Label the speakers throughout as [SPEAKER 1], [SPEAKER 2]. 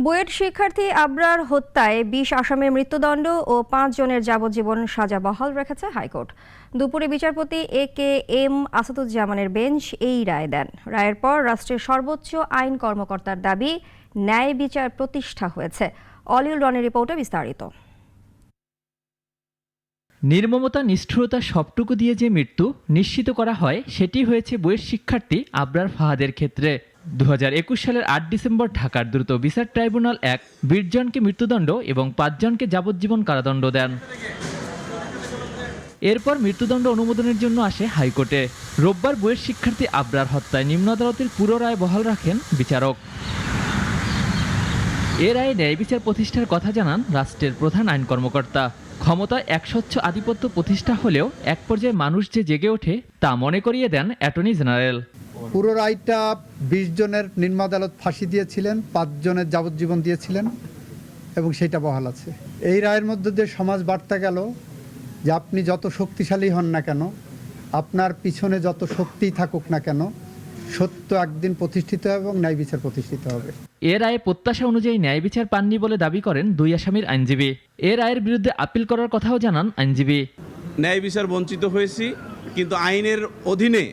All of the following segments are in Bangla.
[SPEAKER 1] বুয়েট শিক্ষার্থী আবরার হত্যায় ২০ আসামির মৃত্যুদণ্ড ও ৫ জনের যাবজ্জীবন সাজা বহাল রেখেছে হাইকোর্ট। দুপুরে বিচারপতি এ.কে.এম. আসাদুজ্জামানের বেঞ্চ এই রায় দেন। রায়ের পর রাষ্ট্রের সর্বোচ্চ আইন কর্মকর্তার দাবি, ন্যায় বিচার প্রতিষ্ঠা হয়েছে। অলিউল রনির রিপোর্টে বিস্তারিত।
[SPEAKER 2] নির্মমতা, নিষ্ঠুরতা সবটুকু দিয়ে যে মৃত্যু নিশ্চিত করা হয়, সেটি হয়েছে বুয়েট শিক্ষার্থী আবরার ফাহাদের ক্ষেত্রে। ২০২১ সালের ৮ ডিসেম্বর ঢাকার দ্রুত বিচার ট্রাইব্যুনাল ১ ২০ জনকে মৃত্যুদণ্ড এবং ৫ জনকে যাবজ্জীবন কারাদণ্ড দেন। এরপর মৃত্যুদণ্ড অনুমোদনের জন্য আসে হাইকোর্টে। রোববার বুয়েট শিক্ষার্থী আবরার হত্যায় নিম্ন আদালতের পুরো রায় বহাল রাখেন বিচারক। এ রায়ে ন্যায় বিচার প্রতিষ্ঠার কথা জানান রাষ্ট্রের প্রধান আইন কর্মকর্তা। ক্ষমতায় একস্বচ্ছ আধিপত্য প্রতিষ্ঠা হলেও এক পর্যায়ে মানুষ যে জেগে ওঠে তা মনে করিয়ে দেন অ্যাটর্নি জেনারেল।
[SPEAKER 3] পুরো রায়টা ২০ জনের নিম্ন আদালত ফাঁসি দিয়েছিলেন, ৫ জনের যাবজ্জীবন দিয়েছিলেন এবং সেটা বহাল আছে। এই রায়ের মধ্যে দিয়ে সমাজ বার্তা গেল যে আপনি যত শক্তিশালী হন না কেন, আপনার পিছনে যত শক্তি থাকুক না কেন, সত্য একদিন প্রতিষ্ঠিত হবে এবং ন্যায় বিচার প্রতিষ্ঠিত হবে।
[SPEAKER 2] এ রায়ে প্রত্যাশা অনুযায়ী ন্যায় বিচার পাননি বলে দাবি করেন ২ আসামির আইনজীবী। এ রায়ের বিরুদ্ধে আপিল করার কথাও জানান আইনজীবী।
[SPEAKER 4] ন্যায় বিচার বঞ্চিত হয়েছি, কিন্তু আইনের অধীনে,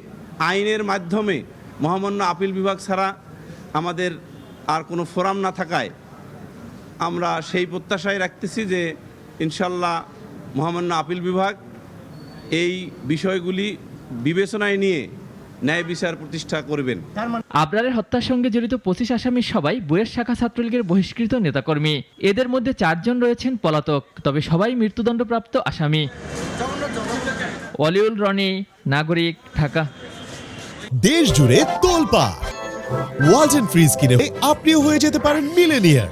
[SPEAKER 4] আইনের মাধ্যমে মহামান্য আপিল বিভাগ ছাড়া আমাদের আর কোনো ফোরাম না থাকায় আমরা সেই প্রত্যাশায় রাখতেছি যে ইনশাল্লাহ মহামান্য আপিল বিভাগ এই বিষয়গুলি বিবেচনায় নিয়ে ন্যায় বিচার প্রতিষ্ঠা করবেন।
[SPEAKER 2] আবরারের হত্যার সঙ্গে জড়িত ২৫ আসামির সবাই বুয়েট শাখা ছাত্রলীগের বহিষ্কৃত নেতাকর্মী। এদের মধ্যে ৪ জন রয়েছেন পলাতক, তবে সবাই মৃত্যুদণ্ডপ্রাপ্ত আসামি। অলিউল রনি, নাগরিক, ঢাকা।
[SPEAKER 5] দেশ জুড়ে তোলপাড়। ওয়ালটন ফ্রিজ কিনে আপনিও হয়ে যেতে পারেন মিলেনিয়ার।